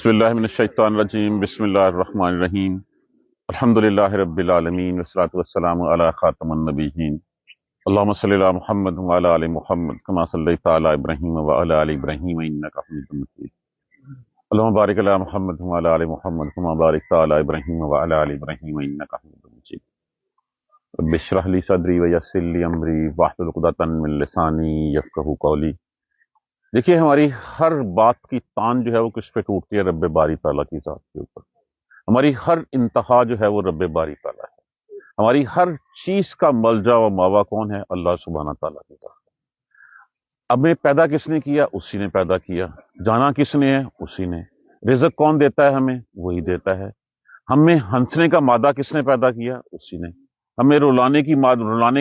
بسم اللہ من الشیطان الرجیم بسم اللہ الرحمن الرحیم الحمدللہ رب العالمین والصلاة والسلام علی خاتم النبیین اللہم صلی علی محمد وعلی آل محمد کما صلیت علی ابراہیم وعلی آل ابراہیم انک حمید مجید اللہم بارک علی محمد وعلی آل محمد کما بارکت علی ابراہیم وعلی آل ابراہیم انک حمید مجید رب اشرح لی صدری ویسر لی امری واحلل عقدۃ من لسانی یفقہوا قولی۔ دیکھیے ہماری ہر بات کی تان جو ہے وہ کس پہ ٹوٹتی ہے؟ رب باری تعالیٰ کی ذات کے اوپر۔ ہماری ہر انتہا جو ہے وہ رب باری تعالیٰ ہے۔ ہماری ہر چیز کا ملجا و ماوا کون ہے؟ اللہ سبحانہ تعالیٰ کی ذات ہے۔ ہمیں پیدا کس نے کیا؟ اسی نے پیدا کیا۔ جانا کس نے ہے؟ اسی نے۔ رزق کون دیتا ہے ہمیں؟ وہی دیتا ہے۔ ہمیں ہنسنے کا مادہ کس نے پیدا کیا؟ اسی نے۔ ہمیں رلانے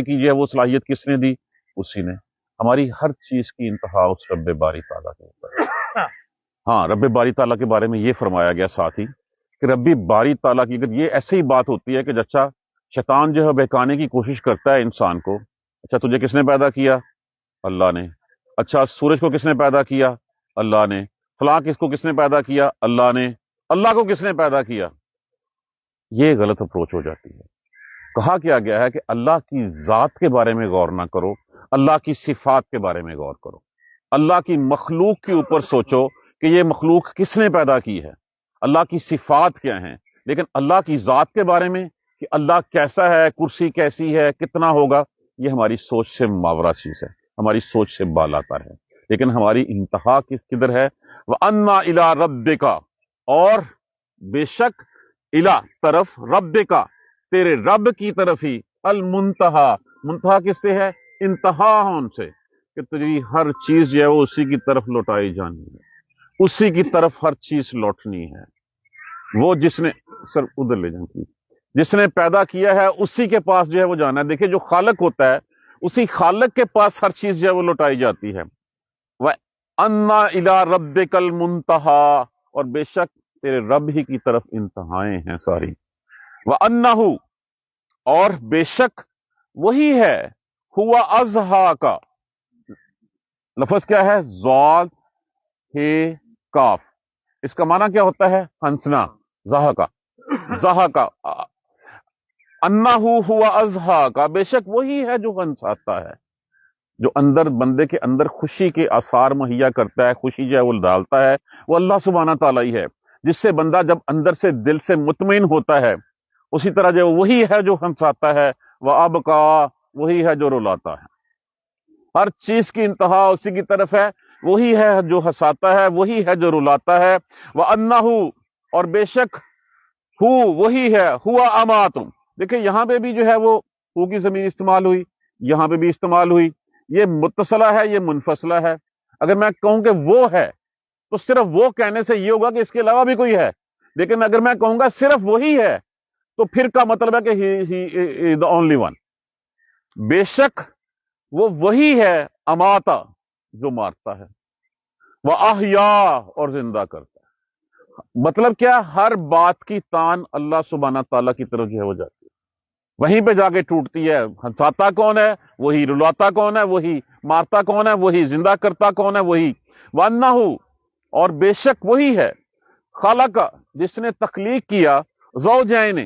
کی جو ہے وہ صلاحیت کس نے دی؟ اسی نے۔ ہماری ہر چیز کی انتہا اس رب باری تعالیٰ کے اوپر ہے۔ ہاں، رب باری تعالیٰ کے بارے میں یہ فرمایا گیا ساتھ ہی کہ رب باری تعالیٰ کی اگر یہ ایسے ہی بات ہوتی ہے کہ اچھا شیطان جو ہے بہکانے کی کوشش کرتا ہے انسان کو، اچھا تجھے کس نے پیدا کیا؟ اللہ نے۔ اچھا سورج کو کس نے پیدا کیا؟ اللہ نے۔ فلاں کس نے پیدا کیا؟ اللہ نے۔ اللہ کو کس نے پیدا کیا؟ یہ غلط اپروچ ہو جاتی ہے۔ کہا کیا گیا ہے کہ اللہ کی ذات کے بارے میں غور نہ کرو، اللہ کی صفات کے بارے میں غور کرو۔ اللہ کی مخلوق کے اوپر سوچو کہ یہ مخلوق کس نے پیدا کی ہے، اللہ کی صفات کیا ہیں، لیکن اللہ کی ذات کے بارے میں کہ اللہ کیسا ہے، کرسی کیسی ہے، کتنا ہوگا، یہ ہماری سوچ سے ماورا چیز ہے، ہماری سوچ سے بالاتر ہے۔ لیکن ہماری انتہا کدھر ہے؟ وَأَنَّا إِلَىٰ رَبِّكَ، اور بے شک الا طرف ربکا، تیرے رب کی طرف ہی، المنتہا، منتہا کس سے ہے؟ انتہا ہون سے، کہ تیری ہر چیز جو ہے وہ اسی کی طرف لوٹائی جانی ہے، اسی کی طرف ہر چیز لوٹنی ہے۔ وہ جس نے، سر ادھر لے جائیں پلیز، جس نے پیدا کیا ہے اسی کے پاس جو ہے وہ جانا ہے۔ دیکھیں جو خالق ہوتا ہے اسی خالق کے پاس ہر چیز جو ہے وہ لوٹائی جاتی ہے۔ وَأَنَّا إِلَىٰ رَبِّكَ الْمُنتَهَىٰ، اور بے شک تیرے رب ہی کی طرف انتہائیں ہیں ساری۔ وَأَنَّهُ، اور بے شک وہی ہے، ہوا ازہا کا، لفظ کیا ہے؟ ضاد ہے کاف، اس کا معنی کیا ہوتا ہے؟ ہنسنا، زہا کا، زہا کا، انہو ہوا ازہا کا، بے شک وہی ہے جو ہنساتا ہے، جو اندر بندے کے اندر خوشی کے آثار مہیا کرتا ہے، خوشی جو ہے وہ ڈالتا ہے، وہ اللہ سبحانہ تعالیٰ ہی ہے، جس سے بندہ جب اندر سے دل سے مطمئن ہوتا ہے، اسی طرح جو وہی ہے جو ہنساتا ہے، وہ اب کا، وہی ہے جو رلاتا ہے۔ ہر چیز کی انتہا اسی کی طرف ہے، وہی ہے جو ہنساتا ہے، وہی ہے جو رلاتا ہے۔ وَأَنَّهُ، اور بے شک وہی ہے، ہوا اماتم، دیکھیں یہاں پہ بھی جو ہے وہ ہو کی ضمیر استعمال ہوئی، یہاں پہ بھی استعمال ہوئی، یہ متصلہ ہے، یہ منفصلہ ہے۔ اگر میں کہوں کہ وہ ہے تو صرف وہ کہنے سے یہ ہوگا کہ اس کے علاوہ بھی کوئی ہے، لیکن اگر میں کہوں گا صرف وہی ہے تو پھر کا مطلب ہے کہ he is the only one۔ بے شک وہ وہی ہے، اماتا، جو مارتا ہے، وہ احیا، اور زندہ کرتا ہے۔ مطلب کیا؟ ہر بات کی تان اللہ سبحانہ تعالیٰ کی طرف جو ہے وہ جاتی ہے، وہیں پہ جا کے ٹوٹتی ہے۔ ہنساتا کون ہے؟ وہی۔ رلاتا کون ہے؟ وہی۔ مارتا کون ہے؟ وہی۔ زندہ کرتا کون ہے؟ وہی۔ وَأَنَّهُ، اور بے شک وہی ہے، خالق، جس نے تخلیق کیا، زوجین،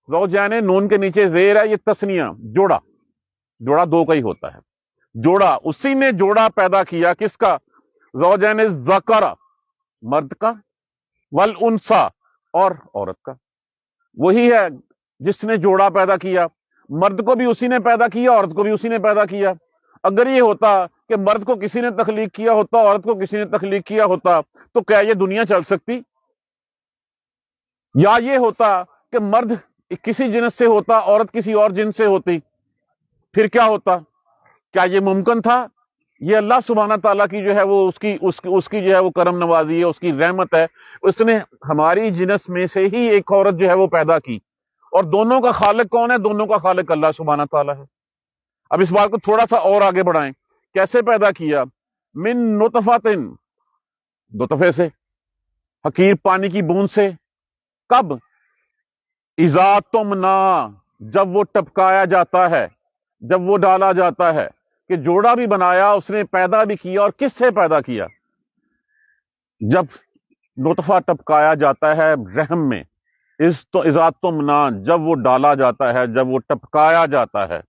زوجین نون کے نیچے زیر ہے، یہ تسنیہ، جوڑا، جوڑا دو کا ہی ہوتا ہے، جوڑا، اسی نے جوڑا پیدا کیا، کس کا؟ زوجین، ذکر، مرد کا، والانثی، اور عورت کا۔ وہی ہے جس نے جوڑا پیدا کیا، مرد کو بھی اسی نے پیدا کیا، عورت کو بھی اسی نے پیدا کیا۔ اگر یہ ہوتا کہ مرد کو کسی نے تخلیق کیا ہوتا، عورت کو کسی نے تخلیق کیا ہوتا، تو کیا یہ دنیا چل سکتی؟ یا یہ ہوتا کہ مرد کسی جنس سے ہوتا، عورت کسی اور جنس سے ہوتی، پھر کیا ہوتا؟ کیا یہ ممکن تھا؟ یہ اللہ سبحانہ تعالیٰ کی جو ہے وہ اس کی جو ہے وہ کرم نوازی ہے، اس کی رحمت ہے، اس نے ہماری جنس میں سے ہی ایک عورت جو ہے وہ پیدا کی، اور دونوں کا خالق کون ہے؟ دونوں کا خالق اللہ سبحانہ تعالیٰ ہے۔ اب اس بات کو تھوڑا سا اور آگے بڑھائیں، کیسے پیدا کیا؟ من نطفۃ، نطفے سے، حقیر پانی کی بوند سے۔ کب؟ اذا تمنا، جب وہ ٹپکایا جاتا ہے، جب وہ ڈالا جاتا ہے، کہ جوڑا بھی بنایا، اس نے پیدا بھی کیا، اور کس سے پیدا کیا؟ جب نطفہ ٹپکایا جاتا ہے رحم میں، اذا تمنا، جب وہ ڈالا جاتا ہے، جب وہ ٹپکایا جاتا ہے۔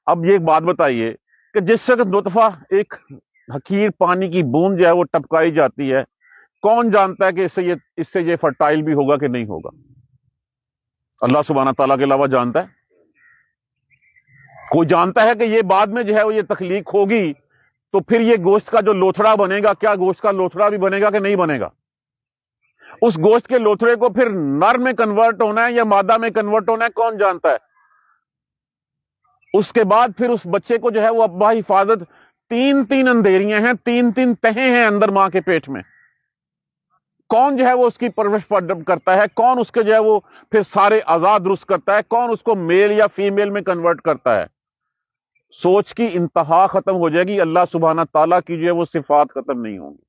اب یہ ایک بات بتائیے کہ جس وقت نطفہ ایک حقیر پانی کی بوند جو ہے وہ ٹپکائی جاتی ہے، کون جانتا ہے کہ اس سے یہ فرٹائل بھی ہوگا کہ نہیں ہوگا؟ اللہ سبحانہ تعالیٰ کے علاوہ جانتا ہے؟ کوئی جانتا ہے کہ یہ بعد میں جو ہے وہ یہ تخلیق ہوگی تو پھر یہ گوشت کا جو لوتھڑا بنے گا، کیا گوشت کا لوتھڑا بھی بنے گا کہ نہیں بنے گا؟ اس گوشت کے لوتھڑے کو پھر نر میں کنورٹ ہونا ہے یا مادہ میں کنورٹ ہونا ہے، کون جانتا ہے؟ اس کے بعد پھر اس بچے کو جو ہے وہ ابا حفاظت، تین اندھیریاں ہیں، تین تہیں ہیں اندر ماں کے پیٹ میں، کون جو ہے وہ اس کی پرورش کرتا ہے؟ کون اس کے جو ہے وہ پھر سارے اعضاء درست کرتا ہے؟ کون اس کو میل یا فیمیل میں کنورٹ کرتا ہے؟ سوچ کی انتہا ختم ہو جائے گی، اللہ سبحانہ تعالیٰ کی جو ہے وہ صفات ختم نہیں ہوں گی،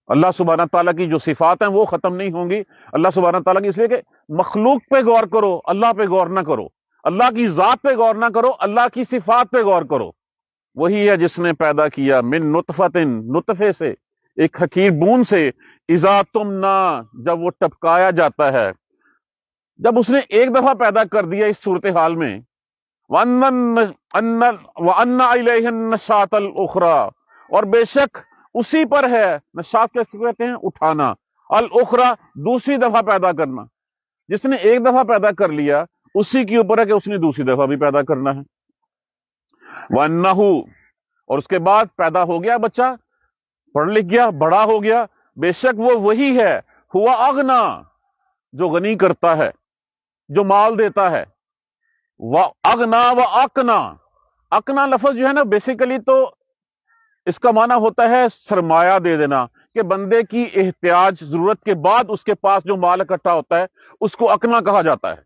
اللہ سبحانہ تعالیٰ کی جو صفات ہیں وہ ختم نہیں ہوں گی۔ اللہ سبحانہ تعالیٰ کی، اس لیے کہ مخلوق پہ غور کرو، اللہ پہ غور نہ کرو، اللہ کی ذات پہ غور نہ کرو، اللہ کی صفات پہ غور کرو۔ وہی ہے جس نے پیدا کیا من نطفۃ، نطفے سے، ایک حقیر بوند سے، اذا تمنا، جب وہ ٹپکایا جاتا ہے۔ جب اس نے ایک دفعہ پیدا کر دیا اس صورتحال میں، وَأَنَّ إِلَيْهِ النَّشَاطَ الْأُخْرَى، اور بے شک اسی پر ہے، نشاط کیسے کہتے ہیں؟ اٹھانا، الاخرى، دوسری دفعہ پیدا کرنا۔ جس نے ایک دفعہ پیدا کر لیا اسی کے اوپر ہے کہ اس نے دوسری دفعہ بھی پیدا کرنا ہے۔ وَأَنَّهُ، اور اس کے بعد پیدا ہو گیا بچہ، پڑھ لکھ گیا، بڑا ہو گیا، بے شک وہ وہی ہے، ہوا اغنا، جو غنی کرتا ہے، جو مال دیتا ہے۔ اغنا و اکنا، اکنا لفظ جو ہے نا بیسیکلی تو اس کا معنی ہوتا ہے سرمایہ دے دینا، کہ بندے کی احتیاج، ضرورت کے بعد اس کے پاس جو مال اکٹھا ہوتا ہے اس کو اکنا کہا جاتا ہے۔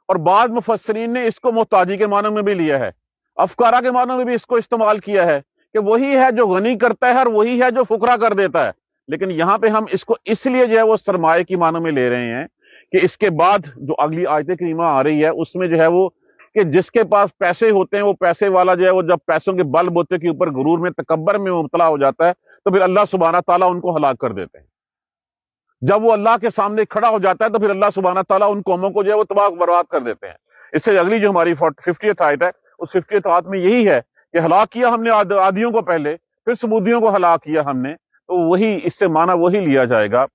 اور بعض مفسرین نے اس کو محتاجی کے معنی میں بھی لیا ہے، افکارہ کے معنی میں بھی اس کو استعمال کیا ہے، کہ وہی ہے جو غنی کرتا ہے اور وہی ہے جو فقرا کر دیتا ہے۔ لیکن یہاں پہ ہم اس کو اس لیے جو ہے وہ سرمایہ کی معنی میں لے رہے ہیں کہ اس کے بعد جو اگلی آیت کریمہ آ رہی ہے اس میں جو ہے وہ کہ جس کے پاس پیسے ہوتے ہیں، وہ پیسے والا جو ہے وہ جب پیسوں کے بل بوتے کے اوپر غرور میں، تکبر میں مبتلا ہو جاتا ہے تو پھر اللہ سبحانہ تعالیٰ ان کو ہلاک کر دیتے ہیں۔ جب وہ اللہ کے سامنے کھڑا ہو جاتا ہے تو پھر اللہ سبحانہ تعالیٰ ان قوموں کو جو ہے وہ تباہ برباد کر دیتے ہیں۔ اس سے اگلی جو ہماری 50th آیت ہے، اس 50th آیت میں یہی ہے کہ ہلاک کیا ہم نے عادیوں کو پہلے، پھر سمودیوں کو ہلاک کیا ہم نے۔ تو وہی، اس سے معنی وہی لیا جائے گا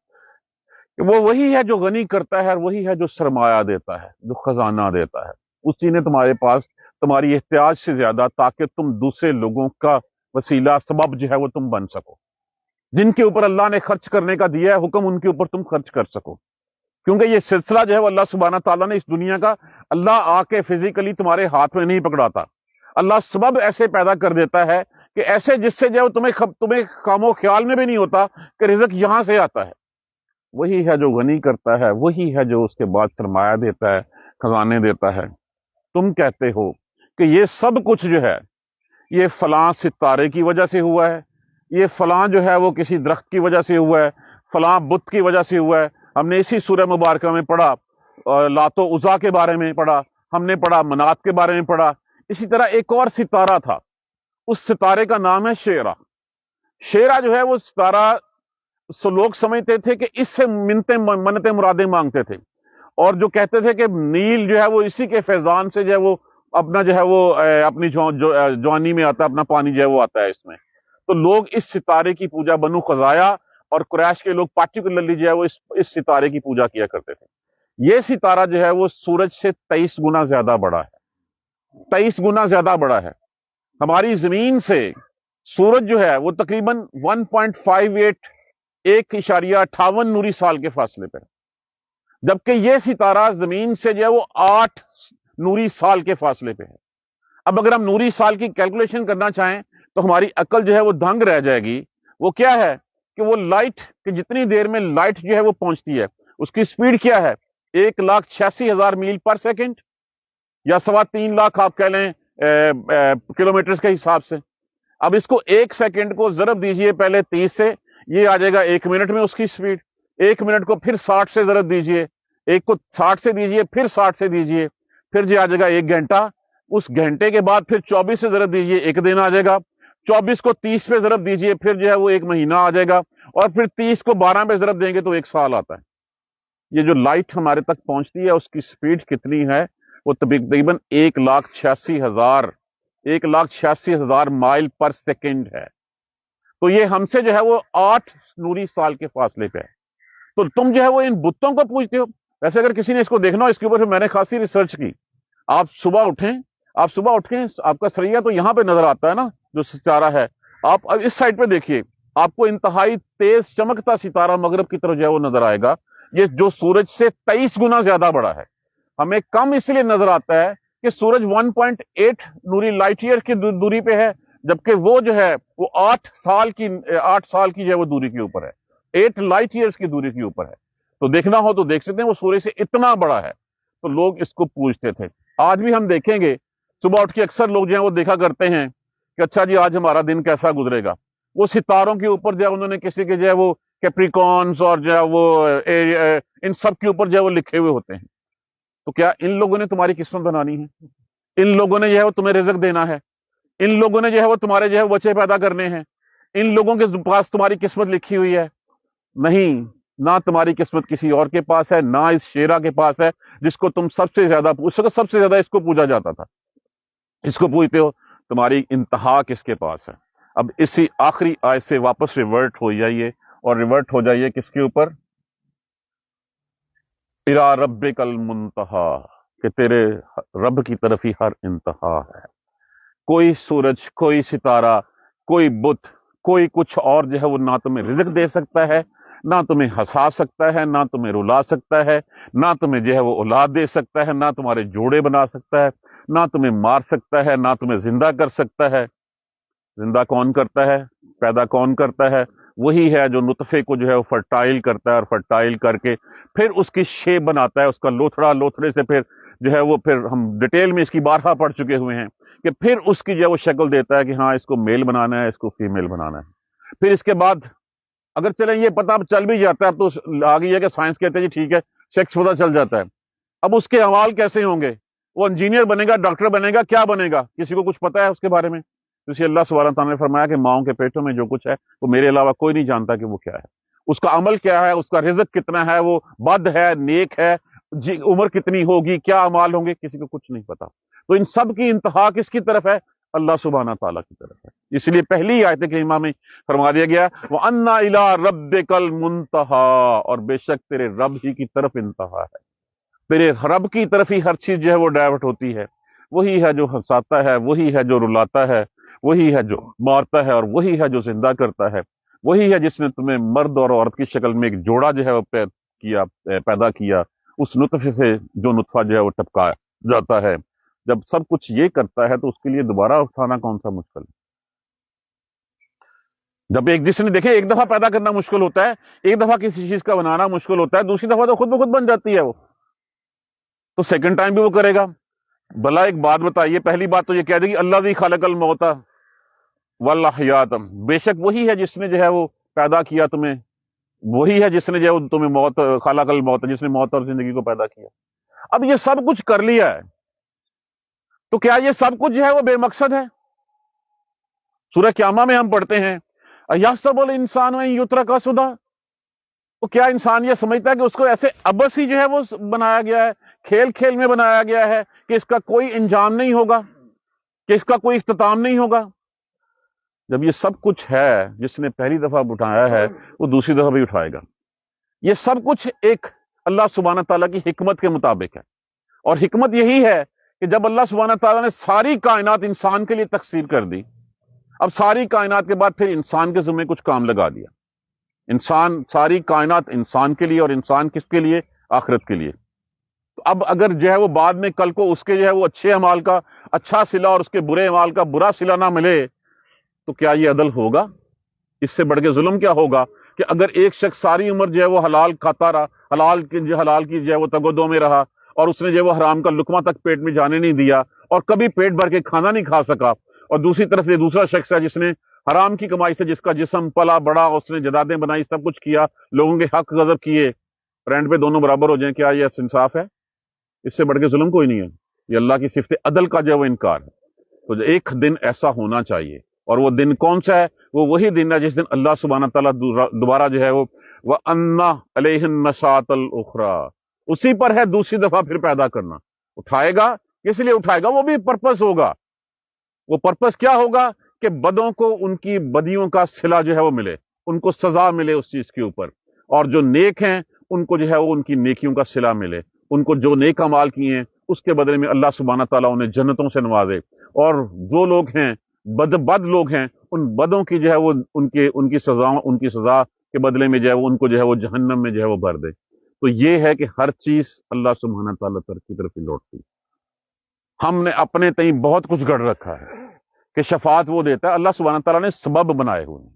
کہ وہ وہی ہے جو غنی کرتا ہے اور وہی ہے جو سرمایہ دیتا ہے، جو خزانہ دیتا ہے۔ اسی نے تمہارے پاس تمہاری احتیاج سے زیادہ، تاکہ تم دوسرے لوگوں کا وسیلہ، سبب جو ہے وہ تم بن سکو۔ جن کے اوپر اللہ نے خرچ کرنے کا دیا ہے حکم، ان کے اوپر تم خرچ کر سکو، کیونکہ یہ سلسلہ جو ہے وہ اللہ سبحانہ تعالیٰ نے اس دنیا کا، اللہ آ کے فزیکلی تمہارے ہاتھ میں نہیں پکڑاتا، اللہ سبب ایسے پیدا کر دیتا ہے کہ ایسے جس سے جو تمہیں کام و خیال میں بھی نہیں ہوتا کہ رزق یہاں سے آتا ہے۔ وہی ہے جو غنی کرتا ہے، وہی ہے جو اس کے بعد سرمایہ دیتا ہے، خزانے دیتا ہے۔ تم کہتے ہو کہ یہ سب کچھ جو ہے یہ فلاں ستارے کی وجہ سے ہوا ہے، یہ فلاں جو ہے وہ کسی درخت کی وجہ سے ہوا ہے، فلاں بت کی وجہ سے ہوا ہے۔ ہم نے اسی سورہ مبارکہ میں پڑھا، لات و عزا کے بارے میں پڑھا، ہم نے پڑھا منات کے بارے میں پڑھا۔ اسی طرح ایک اور ستارہ تھا، اس ستارے کا نام ہے شیرا۔ شیرا جو ہے وہ ستارہ لوگ سمجھتے تھے کہ اس سے منتیں مرادیں مانگتے تھے، اور جو کہتے تھے کہ نیل جو ہے وہ اسی کے فیضان سے جو ہے وہ اپنا جو ہے وہ اپنی جوانی میں آتا ہے، اپنا پانی جو ہے وہ آتا ہے اس میں۔ تو لوگ اس ستارے کی پوجا، بنو خزایا اور قریش کے لوگ پارٹیکولرلی جو ہے وہ اس ستارے کی پوجا کیا کرتے تھے۔ یہ ستارہ جو ہے وہ سورج سے 23 گنا زیادہ بڑا ہے، 23 گنا زیادہ بڑا ہے۔ ہماری زمین سے سورج جو ہے وہ تقریباً 1.58 1.58 نوری سال کے فاصلے پہ، جبکہ یہ ستارہ زمین سے جو ہے وہ 8 نوری سال کے فاصلے پہ ہے۔ اب اگر ہم نوری سال کی کیلکولیشن کرنا چاہیں تو ہماری عقل جو ہے وہ دنگ رہ جائے گی۔ وہ کیا ہے کہ وہ لائٹ کہ جتنی دیر میں لائٹ جو ہے وہ پہنچتی ہے اس کی سپیڈ کیا ہے؟ 1,86,000 میل پر سیکنڈ، یا 3.25 لاکھ آپ کہہ لیں کلومیٹرز کے حساب سے۔ اب اس کو 1 سیکنڈ کو ضرب دیجئے پہلے 30 سے، یہ آ جائے گا 1 منٹ میں اس کی سپیڈ۔ 1 منٹ کو پھر 60 سے ضرب دیجئے، 1 کو 60 سے دیجئے، پھر 60 سے دیجئے، پھر جی آ جائے گا 1 گھنٹہ۔ اس گھنٹے کے بعد پھر 24 سے ضرب دیجئے، 1 دن آ جائے گا۔ 24 کو 30 پہ ضرب دیجئے، پھر جو ہے وہ 1 مہینہ آ جائے گا۔ اور پھر 30 کو 12 پہ ضرب دیں گے تو 1 سال آتا ہے. یہ جو لائٹ ہمارے تک پہنچتی ہے اس کی سپیڈ کتنی ہے؟ وہ تقریباً 1,86,000 مائل پر سیکنڈ ہے. تو یہ ہم سے جو ہے وہ 8 نوری سال کے فاصلے پہ ہے. تو تم جو ہے وہ ان بتوں کو پوجتے ہو. ویسے اگر کسی نے اس کو دیکھنا ہو اس کے اوپر میں نے خاصی ریسرچ کی. آپ صبح اٹھیں آپ کا سریا تو یہاں پہ نظر آتا ہے نا جو ستارہ ہے. آپ اب اس سائڈ پہ دیکھیے, آپ کو انتہائی تیز چمکتا ستارہ مغرب کی طرف جو ہے وہ نظر آئے گا, یہ جو سورج سے 23 گنا زیادہ بڑا ہے. ہمیں کم اس لیے نظر آتا ہے کہ سورج 1.8 نوری لائٹ ایئر کی دوری پہ ہے, جبکہ وہ جو ہے وہ 8 سال کی جو ہے وہ دوری کے اوپر ہے, 8 لائٹ ایئرس کی دوری کے اوپر ہے. تو دیکھنا ہو تو دیکھ سکتے ہیں وہ سورج سے اتنا بڑا ہے. تو لوگ اس کو پوجتے تھے. آج بھی ہم دیکھیں گے صبح اٹھ کے اکثر لوگ جو ہیں وہ دیکھا کرتے ہیں کہ اچھا جی آج ہمارا دن کیسا گزرے گا. وہ ستاروں کے اوپر جو ہے انہوں نے کسی کے جو ہے وہ کیپریکونز اور جو ہے وہ ان سب کے اوپر جو ہے وہ لکھے ہوئے ہوتے ہیں. تو کیا ان لوگوں نے تمہاری قسمت بنانی ہے؟ ان لوگوں نے جو ہے وہ تمہیں رزق دینا ہے؟ ان لوگوں نے جو ہے وہ تمہارے جو ہے بچے پیدا کرنے ہیں؟ ان لوگوں کے پاس تمہاری قسمت لکھی ہوئی ہے؟ نہیں, نہ تمہاری قسمت کسی اور کے پاس ہے, نہ اس شیرا کے پاس ہے جس کو تم سب سے زیادہ اس کو پوجا جاتا تھا. اس کو پوجتے ہو. تمہاری انتہا کس کے پاس ہے؟ اب اسی آخری آیت سے واپس ریورٹ ہو جائیے, اور ریورٹ ہو جائیے کس کے اوپر؟ اِلیٰ ربک المنتہا, کہ تیرے رب کی طرف ہی ہر انتہا ہے. کوئی سورج, کوئی ستارہ, کوئی بت, کوئی کچھ اور جو ہے وہ نہ تمہیں رزق دے سکتا ہے, نہ تمہیں ہنسا سکتا ہے, نہ تمہیں رلا سکتا ہے, نہ تمہیں جو ہے وہ اولاد دے سکتا ہے, نہ تمہارے جوڑے بنا سکتا ہے, نہ تمہیں مار سکتا ہے, نہ تمہیں زندہ کر سکتا ہے. زندہ کون کرتا ہے؟ پیدا کون کرتا ہے؟ وہی ہے جو نطفے کو جو ہے وہ فرٹائل کرتا ہے, اور فرٹائل کر کے پھر اس کی شیپ بناتا ہے, اس کا لوتھڑا, لوتھڑے سے پھر جو ہے وہ پھر ہم ڈیٹیل میں اس کی بارہا پڑھ چکے ہوئے ہیں کہ پھر اس کی جو ہے وہ شکل دیتا ہے کہ ہاں اس کو میل بنانا ہے, اس کو فیمیل بنانا ہے. پھر اس کے بعد اگر چلیں یہ پتہ اب چل بھی جاتا ہے, اب تو آ گئی ہے کہ سائنس کہتے ہیں جی ٹھیک ہے سیکس پتہ چل جاتا ہے. اب اس کے اعمال کیسے ہوں گے؟ وہ انجینئر بنے گا, ڈاکٹر بنے گا, کیا بنے گا؟ کسی کو کچھ پتا ہے اس کے بارے میں؟ اسی اللہ سبحانہ تعالیٰ نے فرمایا کہ ماؤں کے پیٹوں میں جو کچھ ہے وہ میرے علاوہ کوئی نہیں جانتا کہ وہ کیا ہے. اس کا عمل کیا ہے, اس کا رزق کتنا ہے, وہ بد ہے, نیک ہے, عمر کتنی ہوگی, کیا اعمال ہوں گے, کسی کو کچھ نہیں پتا. تو ان سب کی انتہا کس کی طرف ہے؟ اللہ سبحانہ تعالیٰ کی طرف ہے. اس لیے پہلی آیت کریمہ میں فرما دیا گیا وَأَنَّ إِلَىٰ رَبِّكَ الْمُنتَهَىٰ, اور بے شک تیرے رب ہی کی طرف انتہا ہے. تیرے رب کی طرف ہی ہر چیز جو ہے وہ ڈائیورٹ ہوتی ہے. وہی ہے جو ہنساتا ہے, وہی ہے جو رلاتا ہے, وہی ہے جو مارتا ہے, اور وہی ہے جو زندہ کرتا ہے. وہی ہے جس نے تمہیں مرد اور عورت کی شکل میں ایک جوڑا جو ہے وہ پیدا کیا, اس نطفے سے جو نطفہ جو ہے وہ ٹپکا جاتا ہے. جب سب کچھ یہ کرتا ہے تو اس کے لیے دوبارہ اٹھانا کون سا مشکل ہے؟ جب ایک جس نے دیکھے ایک دفعہ پیدا کرنا مشکل ہوتا ہے, ایک دفعہ کسی چیز کا بنانا مشکل ہوتا ہے, دوسری دفعہ تو خود بخود بن جاتی ہے وہ, تو سیکنڈ ٹائم بھی وہ کرے گا. بھلا ایک بات بتائیے, پہلی بات تو یہ کہہ دے گی اللہ ذی خلق الموت والحیات, بے شک وہی ہے جس نے جو ہے وہ پیدا کیا تمہیں, وہی ہے جس نے جو ہے وہ تمہیں موت, خلق الموت, جس نے موت اور زندگی کو پیدا کیا. اب یہ سب کچھ کر لیا ہے تو کیا یہ سب کچھ جو ہے وہ بے مقصد ہے؟ سورہ قیامہ میں ہم پڑھتے ہیں اَیَحْسَبُ الْإِنسَانُ أَن يُتْرَكَ سُدًى, تو کیا انسان یہ سمجھتا ہے کہ اس کو ایسے ابس ہی جو ہے وہ بنایا گیا ہے, کھیل کھیل میں بنایا گیا ہے کہ اس کا کوئی انجام نہیں ہوگا, کہ اس کا کوئی اختتام نہیں ہوگا؟ جب یہ سب کچھ ہے, جس نے پہلی دفعہ اٹھایا ہے وہ دوسری دفعہ بھی اٹھائے گا. یہ سب کچھ ایک اللہ سبحانہ تعالیٰ کی حکمت کے مطابق ہے, اور حکمت یہی ہے کہ جب اللہ سبحانہ تعالیٰ نے ساری کائنات انسان کے لیے تقسیم کر دی, اب ساری کائنات کے بعد پھر انسان کے ذمہ کچھ کام لگا دیا. انسان, ساری کائنات انسان کے لیے, اور انسان کس کے لیے؟ آخرت کے لیے. تو اب اگر جو ہے وہ بعد میں کل کو اس کے جو ہے وہ اچھے اعمال کا اچھا صلہ اور اس کے برے اعمال کا برا صلہ نہ ملے, تو کیا یہ عدل ہوگا؟ اس سے بڑھ کے ظلم کیا ہوگا کہ اگر ایک شخص ساری عمر جو ہے وہ حلال کھاتا رہا, حلال کی جو ہے وہ تگودوں میں رہا, اور اس نے جو ہے وہ حرام کا لقمہ تک پیٹ میں جانے نہیں دیا, اور کبھی پیٹ بھر کے کھانا نہیں کھا سکا, اور دوسری طرف یہ دوسرا شخص ہے جس نے حرام کی کمائی سے جس کا جسم پلا بڑا, اس نے جدادیں بنائی, سب کچھ کیا, لوگوں کے حق غضب کیے, رینٹ پہ دونوں برابر ہو جائیں, کیا یہ انصاف ہے؟ اس سے بڑھ کے ظلم کوئی نہیں ہے. یہ اللہ کی صفت عدل کا جو ہے وہ انکار ہے. تو ایک دن ایسا ہونا چاہیے, اور وہ دن کون سا ہے؟ وہ وہی دن ہے جس دن اللہ سبحانہ تعالیٰ دوبارہ جو ہے وہ وَأَنَّ عَلَيْهِ النَّشَاطَ الْأُخْرَى، اسی پر ہے دوسری دفعہ پھر پیدا کرنا. اٹھائے گا، کس لیے اٹھائے گا؟ وہ بھی پرپس ہوگا. وہ پرپس کیا ہوگا کہ بدوں کو ان کی بدیوں کا صلہ جو ہے وہ ملے، ان کو سزا ملے اس چیز کے اوپر، اور جو نیک ہیں ان کو جو ہے وہ ان کی نیکیوں کا صلہ ملے، ان کو جو نیک اعمال کیے ہیں اس کے بدلے میں اللہ سبحانہ تعالیٰ انہیں جنتوں سے نوازے، اور جو لوگ ہیں بد لوگ ہیں ان بدوں کی جو ہے وہ ان کی سزا کے بدلے میں جو ہے وہ ان کو جو ہے وہ جہنم میں جو ہے وہ بھر دے. تو یہ ہے کہ ہر چیز اللہ سبحانہ تعالیٰ کی طرف ہی لوٹتی. ہم نے اپنے تئیں بہت کچھ گڑھ رکھا ہے کہ شفاعت وہ دیتا ہے، اللہ سبحانہ تعالیٰ نے سبب بنائے ہوئے ہیں.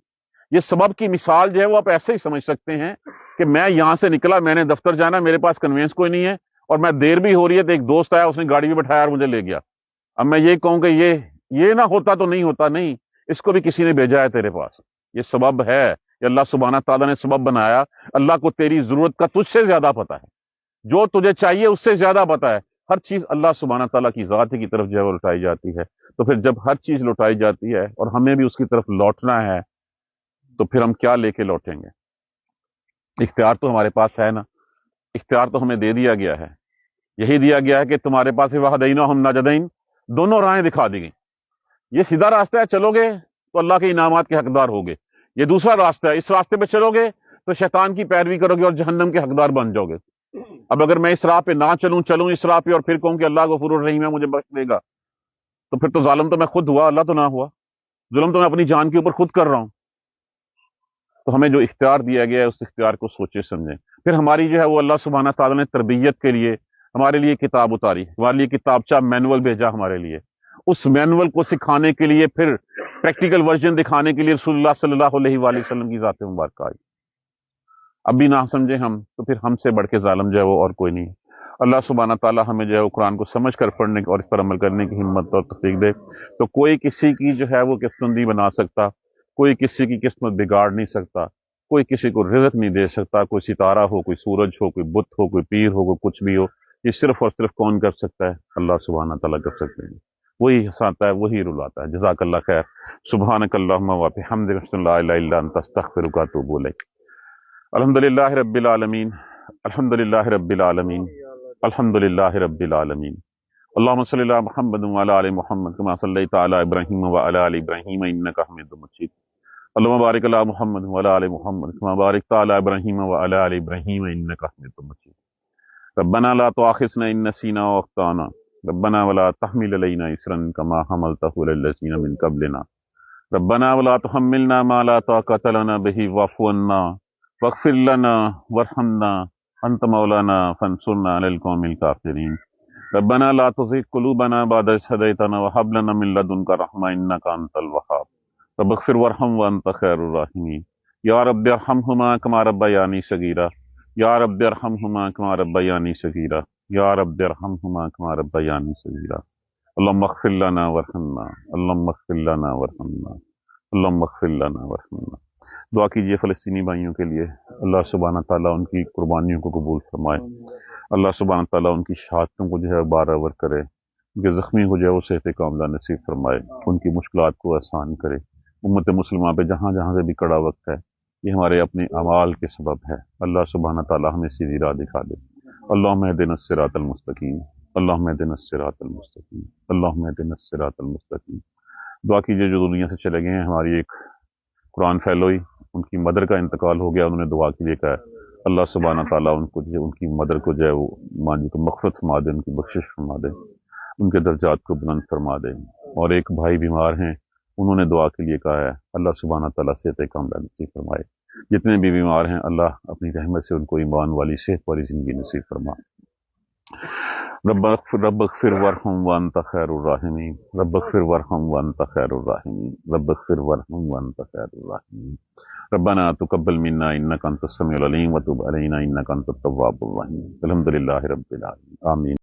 یہ سبب کی مثال جو ہے وہ آپ ایسے ہی سمجھ سکتے ہیں کہ میں یہاں سے نکلا، میں نے دفتر جانا، میرے پاس کنوینس کوئی نہیں ہے اور میں دیر بھی ہو رہی ہے تو ایک دوست آیا، اس نے گاڑی بھی بٹھایا اور مجھے لے گیا. اب میں یہ کہوں کہ یہ نہ ہوتا تو نہیں ہوتا، نہیں، اس کو بھی کسی نے بھیجا ہے تیرے پاس. یہ سبب ہے، یہ اللہ سبحانہ تعالیٰ نے سبب بنایا. اللہ کو تیری ضرورت کا تجھ سے زیادہ پتہ ہے، جو تجھے چاہیے اس سے زیادہ پتہ ہے. ہر چیز اللہ سبحانہ تعالیٰ کی ذات ہی کی طرف جو ہے وہ لوٹائی جاتی ہے. تو پھر جب ہر چیز لوٹائی جاتی ہے اور ہمیں بھی اس کی طرف لوٹنا ہے تو پھر ہم کیا لے کے لوٹیں گے؟ اختیار تو ہمارے پاس ہے نا، اختیار تو ہمیں دے دیا گیا ہے. یہی دیا گیا ہے کہ تمہارے پاس وَهَدَيْنَاهُمْ نَجْدَيْن، دونوں راہیں دکھا دی گئیں. یہ سیدھا راستہ ہے، چلو گے تو اللہ کے انعامات کے حقدار ہوگے. یہ دوسرا راستہ ہے، اس راستے پہ چلو گے تو شیطان کی پیروی کرو گے اور جہنم کے حقدار بن جاؤ گے. اب اگر میں اس راہ پہ نہ چلوں اس راہ پہ اور پھر کہوں کہ اللہ غفور الرحیم ہے، مجھے بخش دے گا، تو پھر تو ظالم تو میں خود ہوا، اللہ تو نہ ہوا. ظلم تو میں اپنی جان کے اوپر خود کر رہا ہوں. تو ہمیں جو اختیار دیا گیا ہے اس اختیار کو سوچے سمجھیں. پھر ہماری جو ہے وہ اللہ سبحانہ تعالیٰ نے تربیت کے لیے ہمارے لیے کتاب اتاری، ہمارے لیے کتابچہ مینول بھیجا ہمارے لیے. اس مینول کو سکھانے کے لیے پھر پریکٹیکل ورژن دکھانے کے لیے رسول اللہ صلی اللہ علیہ وآلہ وسلم کی ذات مبارکہ آئی. اب بھی نہ سمجھیں ہم تو پھر ہم سے بڑھ کے ظالم جو ہے وہ اور کوئی نہیں. اللہ سبحانہ تعالیٰ ہمیں جو ہے وہ قرآن کو سمجھ کر پڑھنے اور اس پر عمل کرنے کی ہمت اور توفیق دے. تو کوئی کسی کی جو ہے وہ قسمت نہیں بنا سکتا، کوئی کسی کی قسمت بگاڑ نہیں سکتا، کوئی کسی کو رزق نہیں دے سکتا. کوئی ستارہ ہو، کوئی سورج ہو، کوئی بت ہو، کوئی پیر ہو، کوئی کچھ بھی ہو، یہ صرف اور صرف کون کر سکتا ہے؟ اللہ سبحانہ تعالیٰ کر سکتے ہیں. وہی ہنساتا ہے، وہی رلاتا ہے. جزاک اللہ خیر. سبحانک اللہم و بحمدک، اشہد ان لا الہ الا انت، استغفرک و اتوب الیک. الحمدللہ رب العالمین، الحمدللہ رب العالمین، الحمدللہ رب العالمین. اللہم صلی علی محمد وعلی آل محمد کما صلیت علی ابراہیم وعلی آل ابراہیم انک حمید مجید. اللہم بارک علی محمد وعلی آل محمد کما بارکت علی ابراہیم وعلی آل ابراہیم انک حمید مجید. ربنا لا تؤاخذنا ان نسینا واخطانا، ربنا ولا تحمل علینا اصرا کما حملته علی الذین من قبلنا، ربنا ولا تحملنا ما لا طاقۃ لنا به واعف عنا واغفر لنا وارحمنا انت مولانا فانصرنا علی القوم الکافرین. ربنا لا تزغ قلوبنا بعد إذ هديتنا وهب لنا من لدنك رحمة إنك أنت الوهاب. رب اغفر وارحم وأنت خير الراحمين. یا رب ارحمهما كما ربياني صغيرا، یا رب ارحمهما كما ربياني صغيرا، یا رب ارحمهما كما ربياني صغيرا. اللهم اغفر لنا وارحمنا، اللهم اغفر لنا وارحمنا، اللهم اغفر لنا وارحمنا. دعا کیجیے فلسطینی بھائیوں کے لیے، اللہ سبحانہ تعالیٰ ان کی قربانیوں کو قبول فرمائے. اللہ سبحانہ تعالیٰ ان کی شہادتوں کو جو ہے بارآور کرے، ان کے زخمی کو جو ہے وہ صحت کاملہ نصیب فرمائے، ان کی مشکلات کو آسان کرے. امت مسلمہ پہ جہاں جہاں سے بھی کڑا وقت ہے، یہ ہمارے اپنے اعمال کے سبب ہے. اللہ سبحانہ تعالیٰ ہمیں سیدھی راہ دکھا دے. اللہم اہدنا الصراط المستقیم، اللہم اہدنا الصراط المستقیم، اللہم اہدنا الصراط المستقیم. دعا کیجیے جو دنیا سے چلے گئے ہیں، ہماری ایک قرآن فیلوئی، ان کی مدر کا انتقال ہو گیا، انہوں نے دعا کے لیے کہا ہے اللہ سبحانہ تعالیٰ ان کو جو ان کی مدر کو جو ہے وہ ماں جی کو مغفرت فرما دے، ان کی بخشش فرما دے، ان کے درجات کو بلند فرما دے. اور ایک بھائی بیمار ہیں، انہوں نے دعا کے لیے کہا ہے اللہ سبحانہ تعالیٰ صحت کاملہ نصیب فرمائے. جتنے بھی بیمار ہیں اللہ اپنی رحمت سے ان کو ایمان والی صحت والی زندگی نصیب فرما. رب اغفر وارحم وانت خیر الراحمین، رب اغفر وارحم وانت خیر الراحمین، رب اغفر وارحم وانت خیر الراحمین. ربنا تقبل منا انك انت السميع العليم وتب علينا انك انت التواب الرحيم. الحمد لله رب العالمين، آمين.